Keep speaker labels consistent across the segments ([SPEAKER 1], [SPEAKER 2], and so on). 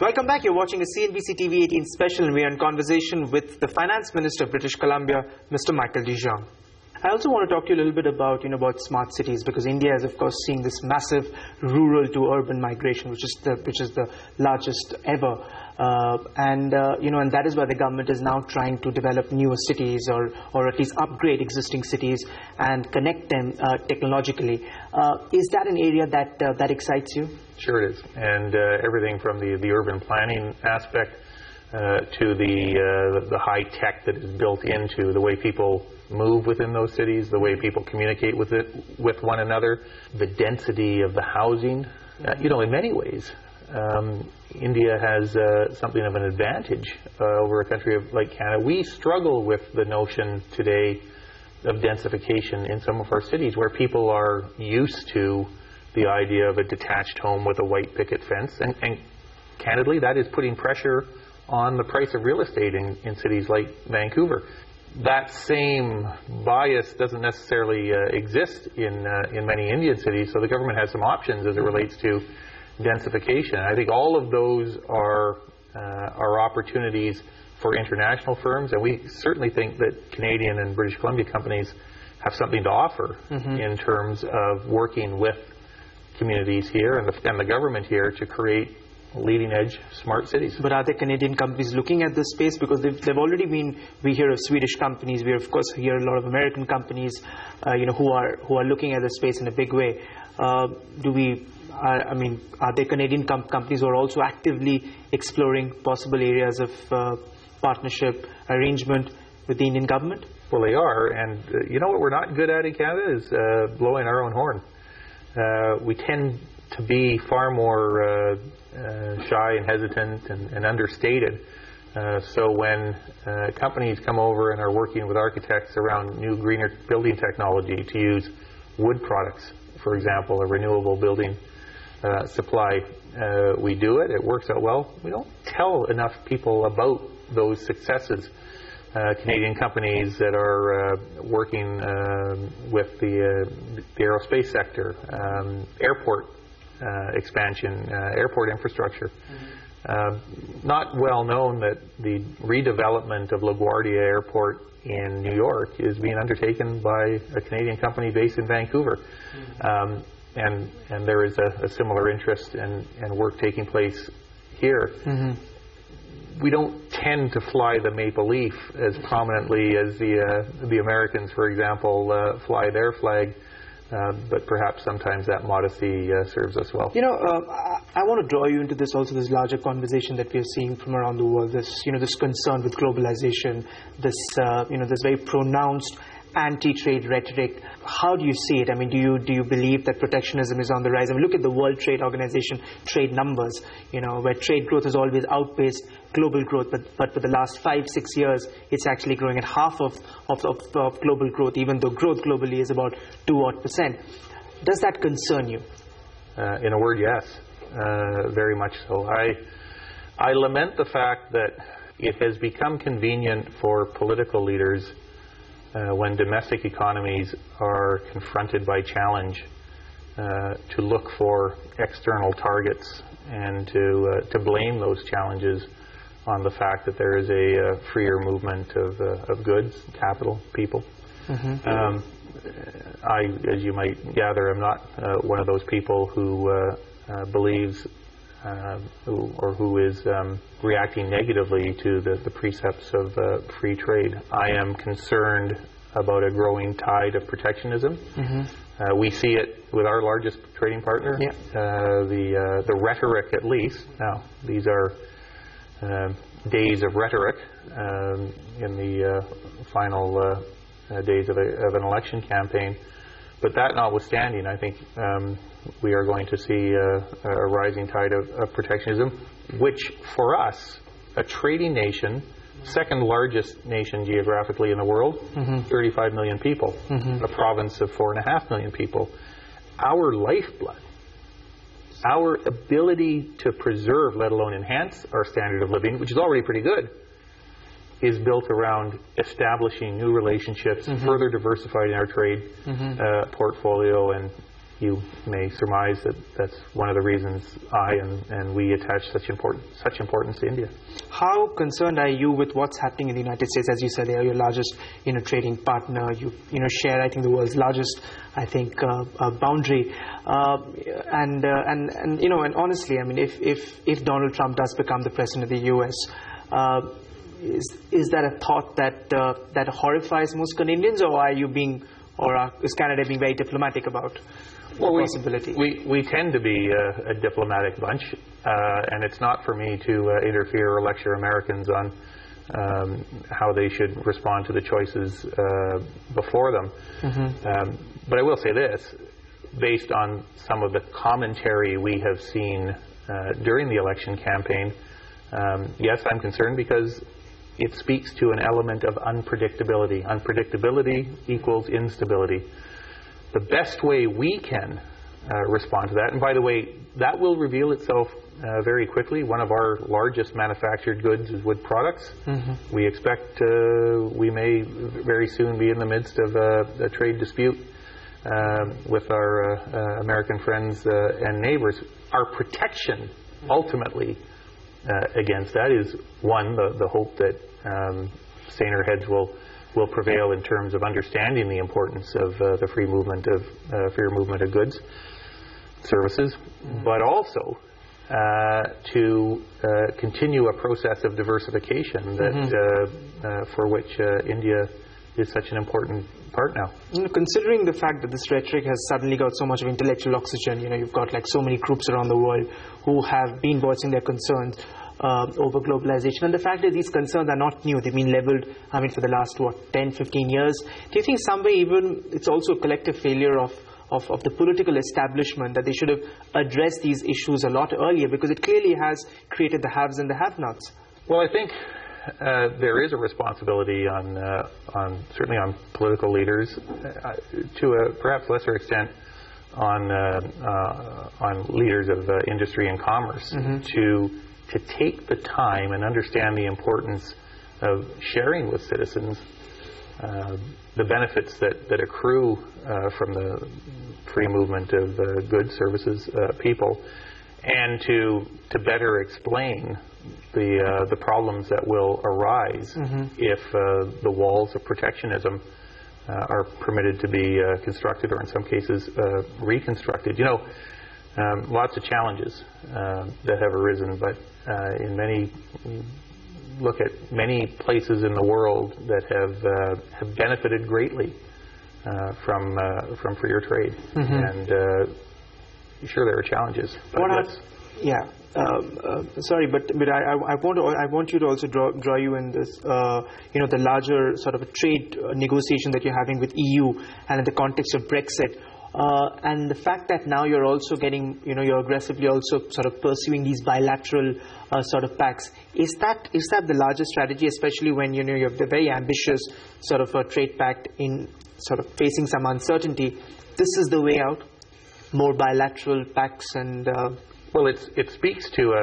[SPEAKER 1] Welcome back. You're watching a CNBC TV 18 special, and we are in conversation with the Finance Minister of British Columbia, Mr. Michael D. Jong. I also want to talk to you a little bit about, about smart cities, because India is, of course, seeing this massive rural to urban migration, which is the largest ever. And that is why the government is now trying to develop newer cities, or at least upgrade existing cities and connect them technologically. Is that an area that excites you?
[SPEAKER 2] Sure it is, and everything from the urban planning aspect to the high tech that is built into the way people move within those cities, the way people communicate with one another, the density of the housing. In many ways, India has something of an advantage over a country like Canada. We struggle with the notion today of densification in some of our cities, where people are used to the idea of a detached home with a white picket fence, and candidly, that is putting pressure on the price of real estate in cities like Vancouver. That same bias doesn't necessarily exist in many Indian cities, so the government has some options as it relates to densification. I think all of those are opportunities for international firms, and we certainly think that Canadian and British Columbia companies have something to offer in terms of working with communities here and the government here to create leading-edge smart cities.
[SPEAKER 1] But are there Canadian companies looking at this space? Because they've already been. We hear of Swedish companies. We of course hear a lot of American companies, who are looking at the space in a big way. Are there Canadian companies who are also actively exploring possible areas of partnership arrangement with the Indian government?
[SPEAKER 2] Well, they are, and what we're not good at in Canada is blowing our own horn. We tend to be far more shy and hesitant and understated. So when companies come over and are working with architects around new greener building technology to use wood products, for example, a renewable building supply, we do it. It works out well. We don't tell enough people about those successes. Canadian companies that are working with the aerospace sector, airport expansion, airport infrastructure. Not well known that the redevelopment of LaGuardia Airport in New York is being undertaken by a Canadian company based in Vancouver. And there is a similar interest and work taking place here. We don't tend to fly the maple leaf as prominently as the Americans, for example, fly their flag, but perhaps sometimes that modesty serves us well.
[SPEAKER 1] I want to draw you into this larger conversation that we are seeing from around the world. This concern with globalization, this very pronounced anti-trade rhetoric. How do you see it? I mean, do you believe that protectionism is on the rise? I mean, look at the World Trade Organization trade numbers, where trade growth has always outpaced global growth, but for the last 5-6 years, it's actually growing at half of global growth, even though growth globally is about 2%. Does that concern you?
[SPEAKER 2] In a word, yes, very much so. I lament the fact that it has become convenient for political leaders when domestic economies are confronted by challenge to look for external targets and to blame those challenges on the fact that there is a freer movement of goods, capital, people. As you might gather, I'm not one of those people who believes who is reacting negatively to the precepts of free trade. I am concerned about a growing tide of protectionism. We see it with our largest trading partner. The rhetoric, at least. Now, these are days of rhetoric in the final days of an election campaign. But that notwithstanding, I think we are going to see a rising tide of protectionism, which for us, a trading nation, second largest nation geographically in the world, 35 million people, a province of 4.5 million people, our lifeblood, our ability to preserve, let alone enhance our standard of living, which is already pretty good, is built around establishing new relationships, further diversifying our trade portfolio, and you may surmise that that's one of the reasons I and we attach such importance to India.
[SPEAKER 1] How concerned are you with what's happening in the United States? As you said, they are your largest, trading partner. You share, I think, the world's largest, I think, boundary. And honestly, I mean, if Donald Trump does become the president of the U.S., is that a thought that horrifies most Canadians, or is Canada being very diplomatic about the possibility?
[SPEAKER 2] We tend to be a diplomatic bunch, and it's not for me to interfere or lecture Americans on how they should respond to the choices before them. But I will say this, based on some of the commentary we have seen during the election campaign, yes, I'm concerned because it speaks to an element of unpredictability. Unpredictability equals instability. The best way we can respond to that, and by the way, that will reveal itself very quickly. One of our largest manufactured goods is wood products. We expect we may very soon be in the midst of a trade dispute with our American friends and neighbors. Our protection, ultimately, against that is, one, the hope that saner heads will prevail in terms of understanding the importance of the free movement of goods, services, but also to continue a process of diversification that for which India is such an important part now.
[SPEAKER 1] Considering the fact that this rhetoric has suddenly got so much of intellectual oxygen, you've got like so many groups around the world who have been voicing their concerns over globalization, and the fact that these concerns are not new, they've been leveled, for the last 10, 15 years. Do you think some way even it's also a collective failure of the political establishment, that they should have addressed these issues a lot earlier, because it clearly has created the haves and the have-nots?
[SPEAKER 2] Well, I think there is a responsibility certainly on political leaders, to a perhaps lesser extent on leaders of industry and commerce, to take the time and understand the importance of sharing with citizens the benefits that accrue from the free movement of goods, services, people, and to better explain the problems that will arise if the walls of protectionism are permitted to be constructed, or in some cases reconstructed. Lots of challenges that have arisen, but look at many places in the world that have benefited greatly from freer trade, and sure, there are challenges. But
[SPEAKER 1] sorry, but I want you to also draw you in this, the larger sort of a trade negotiation that you're having with EU, and in the context of Brexit. And the fact that now you're also getting, you're aggressively also sort of pursuing these bilateral sort of pacts. Is that the largest strategy, especially when you have the very ambitious sort of a trade pact in sort of facing some uncertainty? This is the way out, more bilateral pacts and.
[SPEAKER 2] Well, it speaks to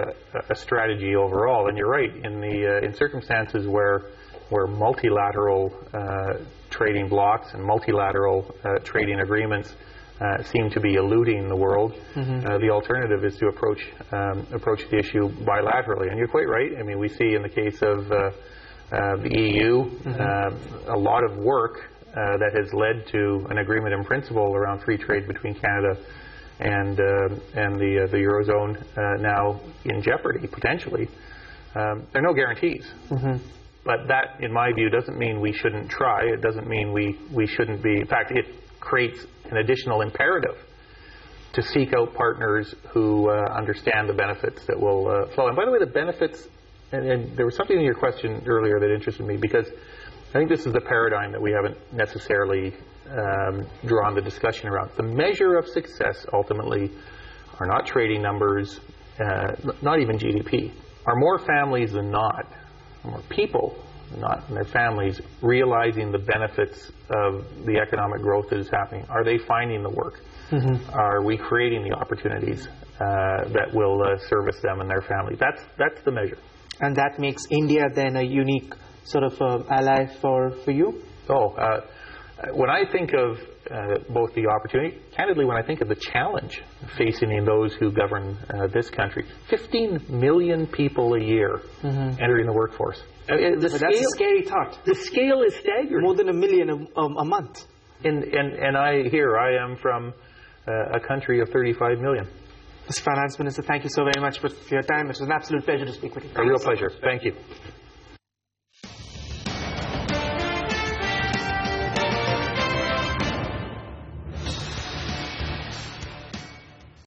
[SPEAKER 2] a strategy overall, and you're right. In circumstances where multilateral trading blocs and multilateral trading agreements seem to be eluding the world, the alternative is to approach the issue bilaterally. And you're quite right. I mean, we see in the case of the EU a lot of work that has led to an agreement in principle around free trade between Canada and the Eurozone now in jeopardy, potentially. There are no guarantees. But that, in my view, doesn't mean we shouldn't try. It doesn't mean we shouldn't be. In fact, it creates an additional imperative to seek out partners who understand the benefits that will flow. And by the way, the benefits, and there was something in your question earlier that interested me, because I think this is the paradigm that we haven't necessarily drawn the discussion around. The measure of success, ultimately, are not trading numbers, not even GDP, are more families than not, more people, not and their families, realizing the benefits of the economic growth that is happening. Are they finding the work? Are we creating the opportunities that will service them and their families? That's the measure.
[SPEAKER 1] And that makes India then a unique sort of ally for you?
[SPEAKER 2] When I think of both the opportunity, candidly, when I think of the challenge facing those who govern this country, 15 million people a year entering the workforce.
[SPEAKER 1] That's a scary thought.
[SPEAKER 2] The scale is staggering.
[SPEAKER 1] More than 1 million a month.
[SPEAKER 2] And I am from a country of 35 million.
[SPEAKER 1] Mr. Finance Minister, thank you so very much for your time. It was an absolute pleasure to speak with you.
[SPEAKER 2] A real pleasure. Thank you.